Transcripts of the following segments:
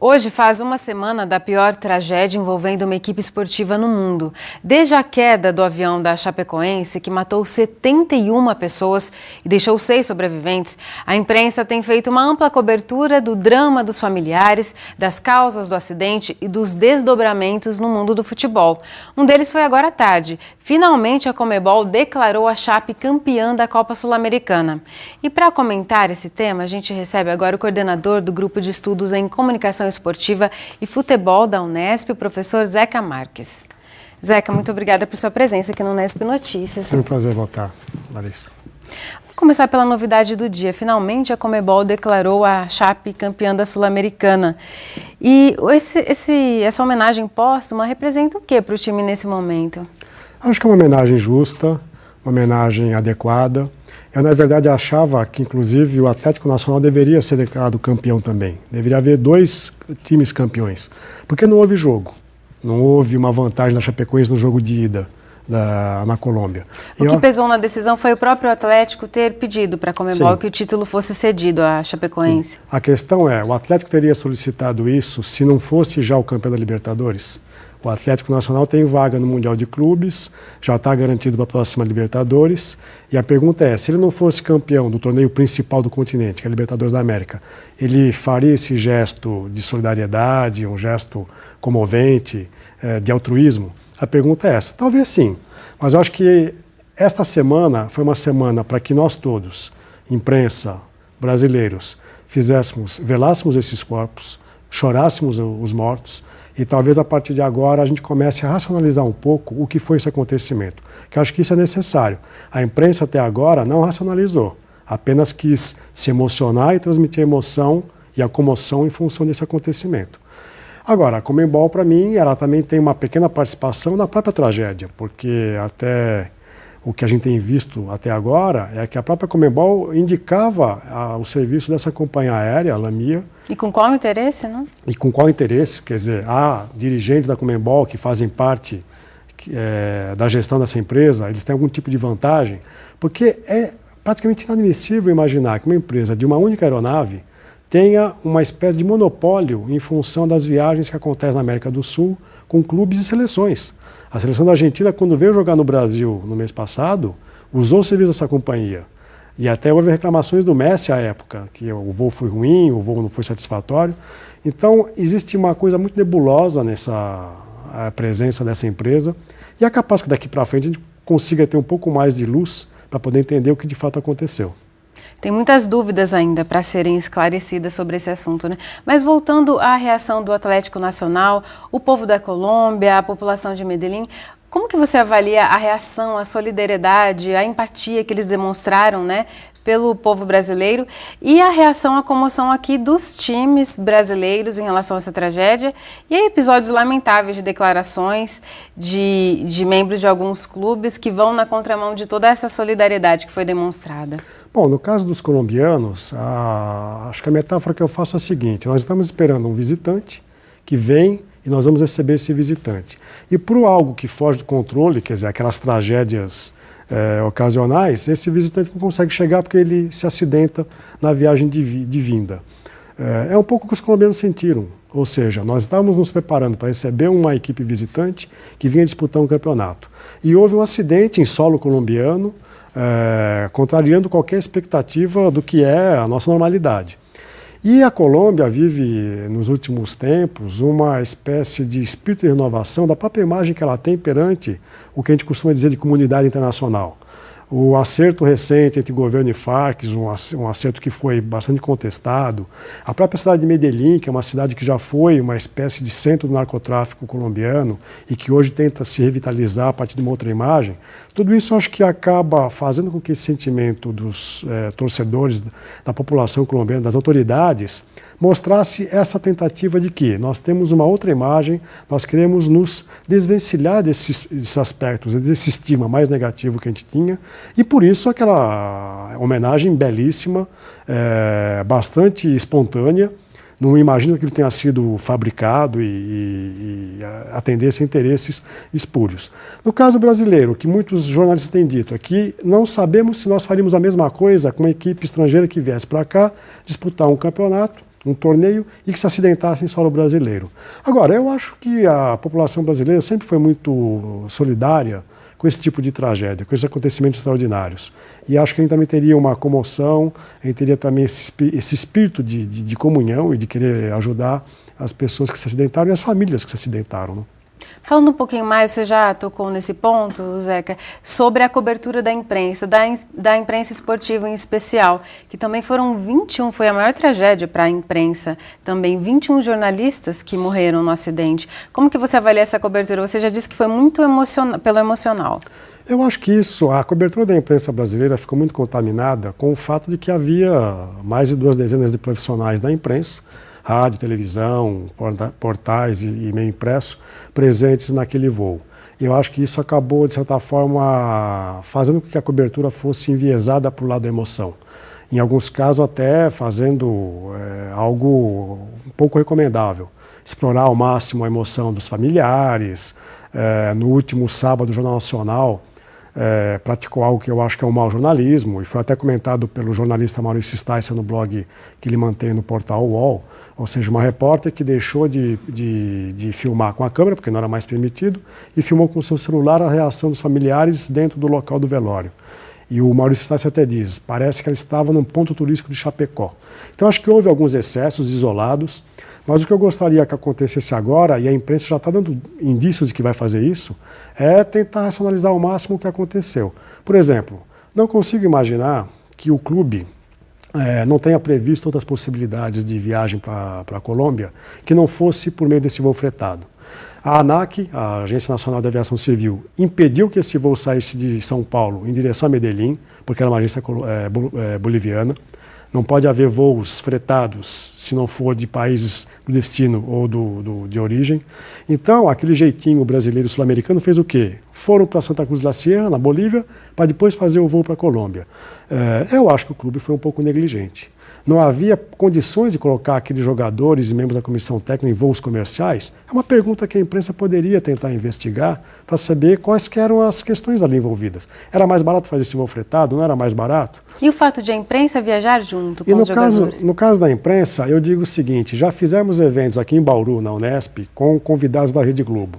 Hoje faz uma semana da pior tragédia envolvendo uma equipe esportiva no mundo. Desde a queda do avião da Chapecoense, que matou 71 pessoas e deixou 6 sobreviventes, a imprensa tem feito uma ampla cobertura do drama dos familiares, das causas do acidente e dos desdobramentos no mundo do futebol. Um deles foi agora à tarde. Finalmente, a Conmebol declarou a Chape campeã da Copa Sul-Americana. E para comentar esse tema, a gente recebe agora o coordenador do Grupo de Estudos em Comunicação Esportiva e Futebol da Unesp, o professor Zeca Marques. Zeca, muito obrigada por sua presença aqui no Unesp Notícias. É um prazer voltar, Larissa. Vou começar pela novidade do dia. Finalmente, a Conmebol declarou a Chape campeã da Sul-Americana. E essa homenagem póstuma representa o que para o time nesse momento? Acho que é uma homenagem justa, uma homenagem adequada. Eu, na verdade, achava que, inclusive, o Atlético Nacional deveria ser declarado campeão também. Deveria haver 2 times campeões. Porque não houve jogo. Não houve uma vantagem da Chapecoense no jogo de ida na Colômbia. O que pesou na decisão foi o próprio Atlético ter pedido para a Conmebol que o título fosse cedido à Chapecoense. Sim. A questão é, o Atlético teria solicitado isso se não fosse já o campeão da Libertadores? O Atlético Nacional tem vaga no Mundial de Clubes, já está garantido para a próxima Libertadores. E a pergunta é, se ele não fosse campeão do torneio principal do continente, que é a Libertadores da América, ele faria esse gesto de solidariedade, um gesto comovente, de altruísmo? A pergunta é essa. Talvez sim, mas eu acho que esta semana foi uma semana para que nós todos, imprensa, brasileiros, velássemos esses corpos, chorássemos os mortos, e talvez a partir de agora a gente comece a racionalizar um pouco o que foi esse acontecimento. Que eu acho que isso é necessário. A imprensa até agora não racionalizou, apenas quis se emocionar e transmitir a emoção e a comoção em função desse acontecimento. Agora, a Conmebol, para mim, ela também tem uma pequena participação na própria tragédia, porque até o que a gente tem visto até agora é que a própria Conmebol indicava o serviço dessa companhia aérea, a Lamia. E com qual interesse, não? E com qual interesse? Quer dizer, há dirigentes da Conmebol que fazem parte da gestão dessa empresa, eles têm algum tipo de vantagem, porque é praticamente inadmissível imaginar que uma empresa de uma única aeronave tenha uma espécie de monopólio em função das viagens que acontecem na América do Sul com clubes e seleções. A seleção da Argentina, quando veio jogar no Brasil no mês passado, usou o serviço dessa companhia. E até houve reclamações do Messi à época, que o voo foi ruim, o voo não foi satisfatório. Então, existe uma coisa muito nebulosa nessa presença dessa empresa. E é capaz que daqui para frente a gente consiga ter um pouco mais de luz para poder entender o que de fato aconteceu. Tem muitas dúvidas ainda para serem esclarecidas sobre esse assunto, né? Mas voltando à reação do Atlético Nacional, o povo da Colômbia, a população de Medellín, como que você avalia a reação, a solidariedade, a empatia que eles demonstraram, né, pelo povo brasileiro e a reação, a comoção aqui dos times brasileiros em relação a essa tragédia e a episódios lamentáveis de declarações de membros de alguns clubes que vão na contramão de toda essa solidariedade que foi demonstrada? Bom, no caso dos colombianos, acho que a metáfora que eu faço é a seguinte: nós estamos esperando um visitante que vem e nós vamos receber esse visitante. E por algo que foge do controle, quer dizer, aquelas tragédias ocasionais, esse visitante não consegue chegar porque ele se acidenta na viagem de vinda. É um pouco o que os colombianos sentiram, ou seja, nós estávamos nos preparando para receber uma equipe visitante que vinha disputar um campeonato. E houve um acidente em solo colombiano, contrariando qualquer expectativa do que é a nossa normalidade. E a Colômbia vive, nos últimos tempos, uma espécie de espírito de renovação da própria imagem que ela tem perante o que a gente costuma dizer de comunidade internacional. O acerto recente entre governo e Farc, um acerto que foi bastante contestado. A própria cidade de Medellín, que é uma cidade que já foi uma espécie de centro do narcotráfico colombiano e que hoje tenta se revitalizar a partir de uma outra imagem. Tudo isso acho que acaba fazendo com que esse sentimento dos torcedores, da população colombiana, das autoridades, mostrasse essa tentativa de que nós temos uma outra imagem, nós queremos nos desvencilhar desses aspectos, desse estigma mais negativo que a gente tinha, e por isso aquela homenagem belíssima, bastante espontânea. Não imagino que ele tenha sido fabricado e atendesse a interesses espúrios. No caso brasileiro, o que muitos jornalistas têm dito é que não sabemos se nós faríamos a mesma coisa com uma equipe estrangeira que viesse para cá disputar um campeonato, um torneio e que se acidentasse em solo brasileiro. Agora, eu acho que a população brasileira sempre foi muito solidária com esse tipo de tragédia, com esses acontecimentos extraordinários. E acho que a gente também teria uma comoção, a gente teria também esse espírito de comunhão e de querer ajudar as pessoas que se acidentaram e as famílias que se acidentaram, né? Falando um pouquinho mais, você já tocou nesse ponto, Zeca, sobre a cobertura da imprensa, da imprensa esportiva em especial, que também foram 21, foi a maior tragédia para a imprensa, também 21 jornalistas que morreram no acidente. Como que você avalia essa cobertura? Você já disse que foi muito pelo emocional. Eu acho que a cobertura da imprensa brasileira ficou muito contaminada com o fato de que havia mais de 2 dezenas de profissionais da imprensa, rádio, televisão, portais e meio impresso, presentes naquele voo. Eu acho que isso acabou, de certa forma, fazendo com que a cobertura fosse enviesada para o lado da emoção. Em alguns casos, até fazendo algo um pouco recomendável. Explorar ao máximo a emoção dos familiares. No último sábado, o Jornal Nacional praticou algo que eu acho que é um mau jornalismo, e foi até comentado pelo jornalista Maurício Sticer no blog que ele mantém no portal UOL, ou seja, uma repórter que deixou de filmar com a câmera, porque não era mais permitido, e filmou com o seu celular a reação dos familiares dentro do local do velório. E o Maurício Sticer até diz, parece que ela estava num ponto turístico de Chapecó. Então acho que houve alguns excessos isolados, mas o que eu gostaria que acontecesse agora, e a imprensa já está dando indícios de que vai fazer isso, é tentar racionalizar ao máximo o que aconteceu. Por exemplo, não consigo imaginar que o clube não tenha previsto outras possibilidades de viagem para a Colômbia que não fosse por meio desse voo fretado. A ANAC, a Agência Nacional de Aviação Civil, impediu que esse voo saísse de São Paulo em direção a Medellín, porque era uma agência boliviana. Não pode haver voos fretados se não for de países do destino ou de origem. Então, aquele jeitinho brasileiro sul-americano fez o quê? Foram para Santa Cruz de la Sierra, na Bolívia, para depois fazer o voo para a Colômbia. Eu acho que o clube foi um pouco negligente. Não havia condições de colocar aqueles jogadores e membros da comissão técnica em voos comerciais? É uma pergunta que a imprensa poderia tentar investigar para saber quais que eram as questões ali envolvidas. Era mais barato fazer esse voo fretado? Não era mais barato? E o fato de a imprensa viajar junto com os jogadores? No caso da imprensa, eu digo o seguinte, já fizemos eventos aqui em Bauru, na Unesp, com convidados da Rede Globo.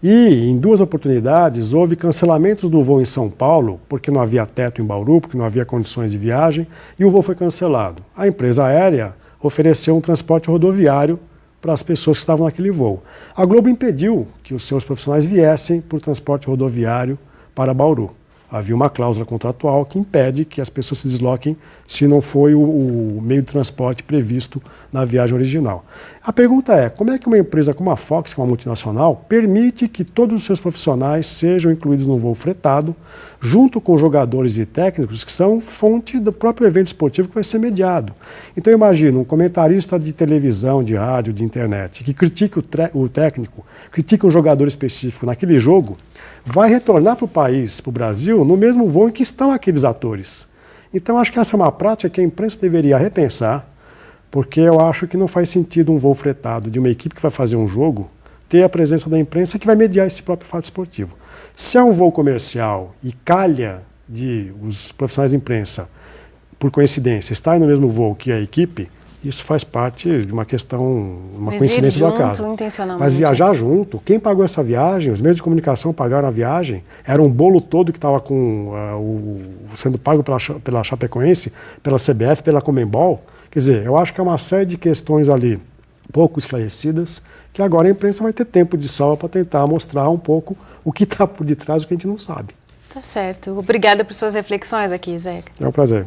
E, em 2 oportunidades, houve cancelamentos do voo em São Paulo, porque não havia teto em Bauru, porque não havia condições de viagem, e o voo foi cancelado. A empresa aérea ofereceu um transporte rodoviário para as pessoas que estavam naquele voo. A Globo impediu que os seus profissionais viessem por transporte rodoviário para Bauru. Havia uma cláusula contratual que impede que as pessoas se desloquem se não foi o meio de transporte previsto na viagem original. A pergunta é, como é que uma empresa como a Fox, que é uma multinacional, permite que todos os seus profissionais sejam incluídos num voo fretado, junto com jogadores e técnicos que são fonte do próprio evento esportivo que vai ser mediado? Então imagina um comentarista de televisão, de rádio, de internet, que critique o técnico, critique um jogador específico naquele jogo, vai retornar para o país, para o Brasil, no mesmo voo em que estão aqueles atores. Então, acho que essa é uma prática que a imprensa deveria repensar, porque eu acho que não faz sentido um voo fretado de uma equipe que vai fazer um jogo ter a presença da imprensa que vai mediar esse próprio fato esportivo. Se é um voo comercial e calha de os profissionais de imprensa, por coincidência, estarem no mesmo voo que a equipe, isso faz parte de uma questão, uma coincidência do acaso. Mas viajar junto, quem pagou essa viagem, os meios de comunicação pagaram a viagem, era um bolo todo que estava sendo pago pela Chapecoense, pela CBF, pela Conmebol. Quer dizer, eu acho que é uma série de questões ali pouco esclarecidas, que agora a imprensa vai ter tempo de sobra para tentar mostrar um pouco o que está por detrás do que a gente não sabe. Tá certo. Obrigada por suas reflexões aqui, Zeca. É um prazer.